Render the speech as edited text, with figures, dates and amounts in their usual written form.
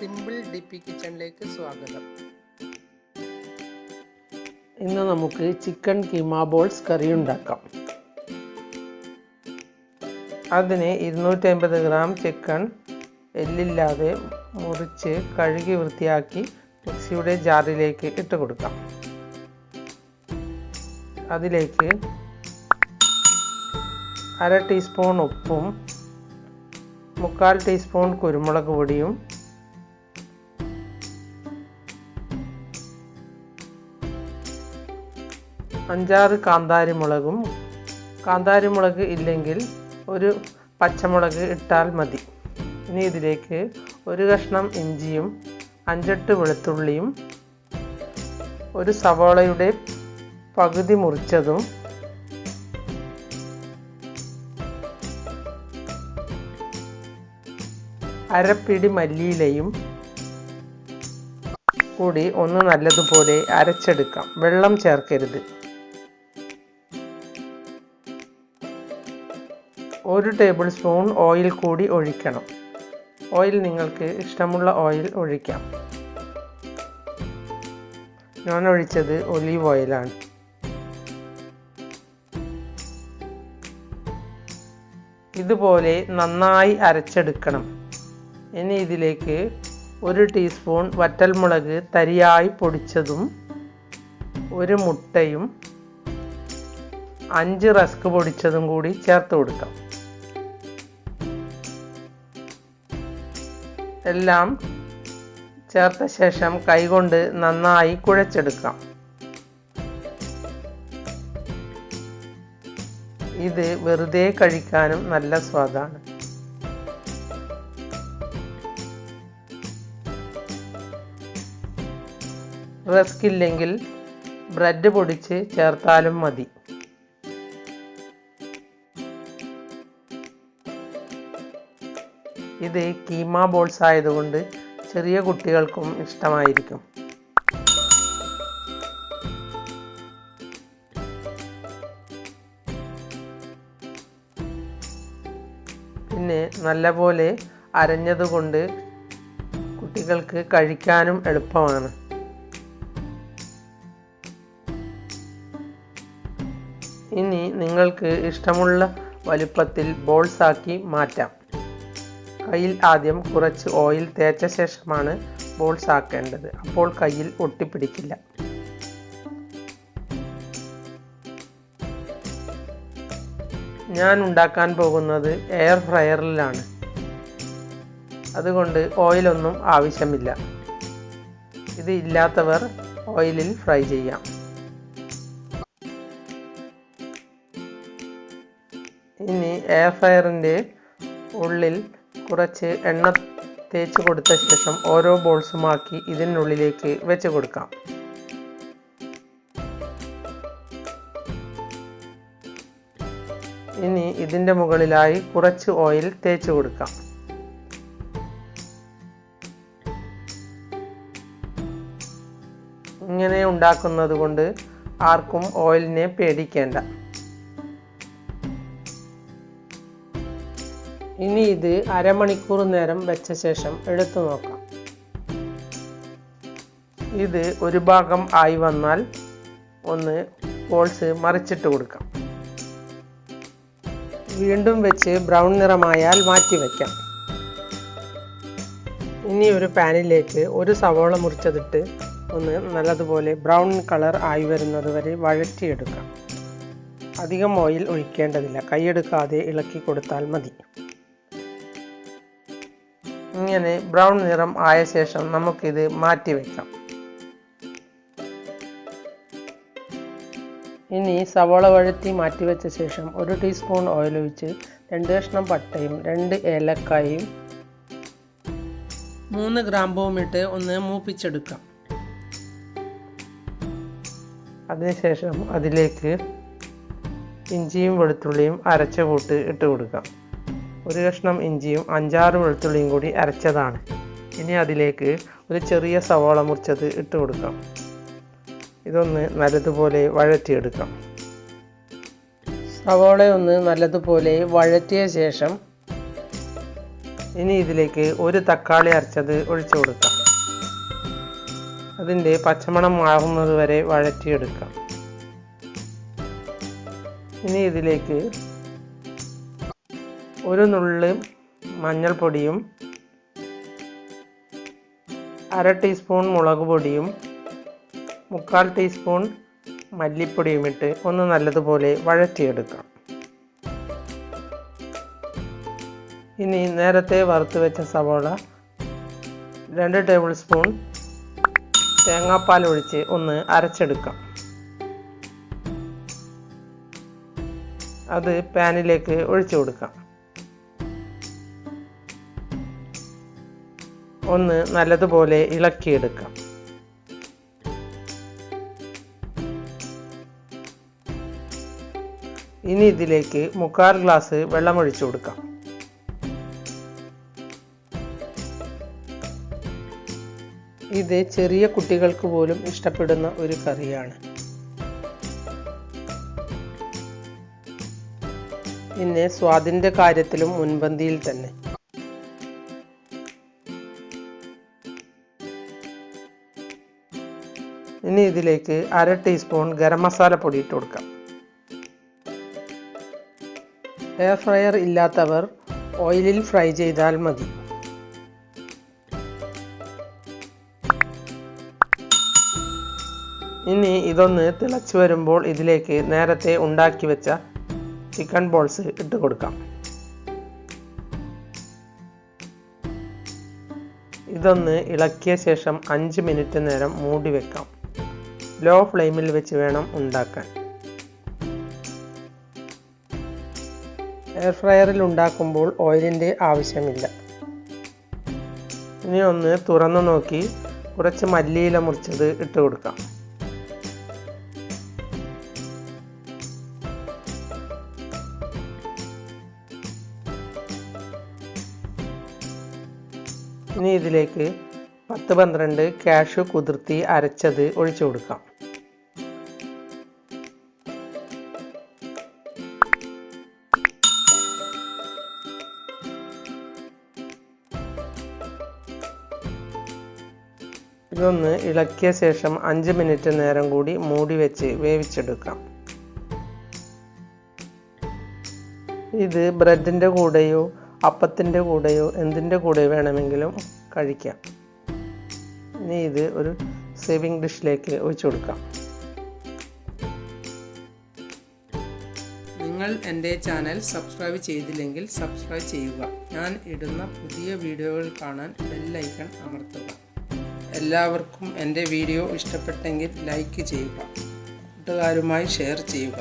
Simple ഡിപ്പി കിച്ചണിലേക്ക് സ്വാഗതം. ഇന്ന് നമുക്ക് ചിക്കൻ കീമ ബോൾസ് കറി ഉണ്ടാക്കാം. അതിന് 250 ഗ്രാം ചിക്കൻ എല്ലില്ലാതെ മുറിച്ച് കഴുകി വൃത്തിയാക്കി മിക്സിയുടെ ജാറിലേക്ക് ഇട്ട് കൊടുക്കാം. അതിലേക്ക് 1/2 ടീസ്പൂൺ ഉപ്പും 1/4 ടീസ്പൂൺ കുരുമുളക് പൊടിയും 5-6 കാന്താരിമുളകും, കാന്താരിമുളക് ഇല്ലെങ്കിൽ ഒരു പച്ചമുളക് ഇട്ടാൽ മതി. ഇനി ഇതിലേക്ക് ഒരു കഷ്ണം ഇഞ്ചിയും 5-8 വെളുത്തുള്ളിയും ഒരു സവാളയുടെ പകുതി മുറിച്ചതും അരപ്പിടി മല്ലിയിലയും കൂടി ഒന്ന് നല്ലതുപോലെ അരച്ചെടുക്കാം. വെള്ളം ചേർക്കരുത്. 1 ടേബിൾ സ്പൂൺ ഓയിൽ കൂടി ഒഴിക്കണം. ഓയിൽ നിങ്ങൾക്ക് ഇഷ്ടമുള്ള ഓയിൽ ഒഴിക്കാം. ഞാൻ ഒഴിച്ചത് ഒലീവ് ഓയിലാണ്. ഇതുപോലെ നന്നായി അരച്ചെടുക്കണം. ഇനി ഇതിലേക്ക് 1 ടീസ്പൂൺ വറ്റൽമുളക് തരിയായി പൊടിച്ചതും 1 മുട്ടയും 5 റസ്ക് പൊടിച്ചതും കൂടി ചേർത്ത് കൊടുക്കാം. എല്ലാം ചേർത്ത ശേഷം കൈകൊണ്ട് നന്നായി കുഴച്ചെടുക്കാം. ഇത് വെറുതെ കഴിക്കാനും നല്ല സ്വാദാണ്. റസ്ക് ഇല്ലെങ്കിൽ ബ്രെഡ് പൊടിച്ച് ചേർത്താലും മതി. ഇത് കീമ ബോൾസ് ആയതുകൊണ്ട് ചെറിയ കുട്ടികൾക്കും ഇഷ്ടമായിരിക്കും. പിന്നെ നല്ലപോലെ അരഞ്ഞതുകൊണ്ട് കുട്ടികൾക്ക് കഴിക്കാനും എളുപ്പമാണ്. ഇനി നിങ്ങൾക്ക് ഇഷ്ടമുള്ള വലുപ്പത്തിൽ ബോൾസ് ആക്കി മാറ്റാം. കയ്യിൽ ആദ്യം കുറച്ച് ഓയിൽ തേച്ച ശേഷമാണ് ബോൾസ് ആക്കേണ്ടത്. അപ്പോൾ കയ്യിൽ ഒട്ടിപ്പിടിക്കില്ല. ഞാൻ ഉണ്ടാക്കാൻ പോകുന്നത് എയർ ഫ്രയറിലാണ്. അതുകൊണ്ട് ഓയിലൊന്നും ആവശ്യമില്ല. ഇത് ഇല്ലാത്തവർ ഓയിലിൽ ഫ്രൈ ചെയ്യാം. ഇനി എയർ ഫ്രയറിൻ്റെ ഉള്ളിൽ കുറച്ച് എണ്ണ തേച്ച് കൊടുത്ത ശേഷം ഓരോ ബോൾസുമാക്കി ഇതിനുള്ളിലേക്ക് വെച്ച് കൊടുക്കാം. ഇനി ഇതിൻ്റെ മുകളിലായി കുറച്ച് ഓയിൽ തേച്ച് കൊടുക്കാം. ഇങ്ങനെ ഉണ്ടാക്കുന്നത് കൊണ്ട് ആർക്കും ഓയിലിനെ പേടിക്കേണ്ട. ഇനി ഇത് അരമണിക്കൂർ നേരം വെച്ച ശേഷം എടുത്തു നോക്കാം. ഇത് ഒരു ഭാഗം ആയി വന്നാൽ ഒന്ന് ബോൾസ് മറിച്ചിട്ട് കൊടുക്കാം. വീണ്ടും വെച്ച് ബ്രൗൺ നിറമായാൽ മാറ്റി വയ്ക്കാം. ഇനി ഒരു പാനിലേക്ക് ഒരു സവാള മുറിച്ചതിട്ട് ഒന്ന് നല്ലതുപോലെ ബ്രൗൺ കളർ ആയി വരുന്നത് വരെ വഴറ്റിയെടുക്കാം. അധികം ഓയിൽ ഒഴിക്കേണ്ടതില്ല. കൈയെടുക്കാതെ ഇളക്കി കൊടുത്താൽ മതി. ഇങ്ങനെ ബ്രൗൺ നിറം ആയ ശേഷം നമുക്കിത് മാറ്റി വയ്ക്കാം. ഇനി സവാള വഴറ്റി മാറ്റി വെച്ച ശേഷം 1 ടീസ്പൂൺ ഓയിൽ ഒഴിച്ച് 2 കഷ്ണം പട്ടയും 2 ഏലക്കായും 3 ഗ്രാമ്പൂവും ഇട്ട് ഒന്ന് മൂപ്പിച്ചെടുക്കാം. അതിനുശേഷം അതിലേക്ക് ഇഞ്ചിയും വെളുത്തുള്ളിയും അരച്ച കൂട്ട് ഇട്ട് കൊടുക്കാം. 1 കഷ്ണം ഇഞ്ചിയും 5-6 വെളുത്തുള്ളിയും കൂടി അരച്ചതാണ്. ഇനി അതിലേക്ക് ഒരു ചെറിയ സവാള മുറിച്ചത് ഇട്ട് കൊടുക്കാം. ഇതൊന്ന് നല്ലതുപോലെ വഴറ്റിയെടുക്കാം. സവാള ഒന്ന് നല്ലതുപോലെ വഴറ്റിയ ശേഷം ഇനി ഇതിലേക്ക് ഒരു തക്കാളി അരച്ചത് ഒഴിച്ചു കൊടുക്കാം. അതിൻ്റെ പച്ചമണം മാറുന്നത് വരെ വഴറ്റിയെടുക്കാം. ഇനി ഇതിലേക്ക് ഒരു നുള്ള് മഞ്ഞൾപ്പൊടിയും 1/2 ടീസ്പൂൺ മുളക് പൊടിയും 1/4 ടീസ്പൂൺ മല്ലിപ്പൊടിയും ഇട്ട് ഒന്ന് നല്ലതുപോലെ വഴറ്റിയെടുക്കാം. ഇനി നേരത്തെ വറുത്ത് വെച്ച സവോള 2 ടേബിൾ സ്പൂൺ തേങ്ങാപ്പാൽ ഒഴിച്ച് ഒന്ന് അരച്ചെടുക്കാം. അത് പാനിലേക്ക് ഒഴിച്ചു കൊടുക്കാം. ഒന്ന് നല്ലതുപോലെ ഇളക്കിയെടുക്കാം. ഇനി ഇതിലേക്ക് 1/4 ഗ്ലാസ് വെള്ളം ഒഴിച്ചു കൊടുക്കാം. ഇത് ചെറിയ കുട്ടികൾക്ക് പോലും ഇഷ്ടപ്പെടുന്ന ഒരു കറിയാണ്. പിന്നെ സ്വാദിൻ്റെ കാര്യത്തിലും മുൻപന്തിയിൽ തന്നെ. ഇനി ഇതിലേക്ക് 1/2 ടീസ്പൂൺ ഗരം മസാല പൊടി ഇട്ട് കൊടുക്കാം. എയർ ഫ്രയർ ഇല്ലാത്തവർ ഓയിലിൽ ഫ്രൈ ചെയ്താൽ മതി. ഇനി ഇതൊന്ന് തിളച്ചു വരുമ്പോൾ ഇതിലേക്ക് നേരത്തെ ഉണ്ടാക്കി വെച്ച ചിക്കൻ ബോൾസ് ഇട്ട് കൊടുക്കാം. ഇതൊന്ന് ഇളക്കിയ ശേഷം 5 മിനിറ്റ് നേരം മൂടി വെക്കാം. ലോ ഫ്ലെയിമിൽ വെച്ച് വേണം ഉണ്ടാക്കാൻ. എയർ ഫ്രയറിൽ ഉണ്ടാക്കുമ്പോൾ ഓയിലിൻ്റെ ആവശ്യമില്ല. ഇനി ഒന്ന് തുറന്നു നോക്കി കുറച്ച് മല്ലിയില മുറിച്ചത് ഇട്ട് കൊടുക്കാം. ഇനി ഇതിലേക്ക് 10-12 കാഷ്യൂ കുതിർത്തി അരച്ചത് ഒഴിച്ചു കൊടുക്കാം. ഇതൊന്ന് ഇളക്കിയ ശേഷം 5 മിനിറ്റ് നേരം കൂടി മൂടി വെച്ച് വേവിച്ചെടുക്കാം. ഇത് ബ്രെഡിൻ്റെ കൂടെയോ അപ്പത്തിൻ്റെ കൂടെയോ എന്തിൻ്റെ കൂടെ വേണമെങ്കിലും കഴിക്കാം. ഇനി ഇത് ഒരു സേവിങ് ഡിഷിലേക്ക് ഒഴിച്ചു കൊടുക്കാം. നിങ്ങൾ എൻ്റെ ചാനൽ സബ്സ്ക്രൈബ് ചെയ്തില്ലെങ്കിൽ സബ്സ്ക്രൈബ് ചെയ്യുക. ഞാൻ ഇടുന്ന പുതിയ വീഡിയോകൾ കാണാൻ ബെൽ ഐക്കൺ അമർത്തുക. എല്ലാവർക്കും എൻ്റെ വീഡിയോ ഇഷ്ടപ്പെട്ടെങ്കിൽ ലൈക്ക് ചെയ്യുക. കൂട്ടുകാരുമായി ഷെയർ ചെയ്യുക.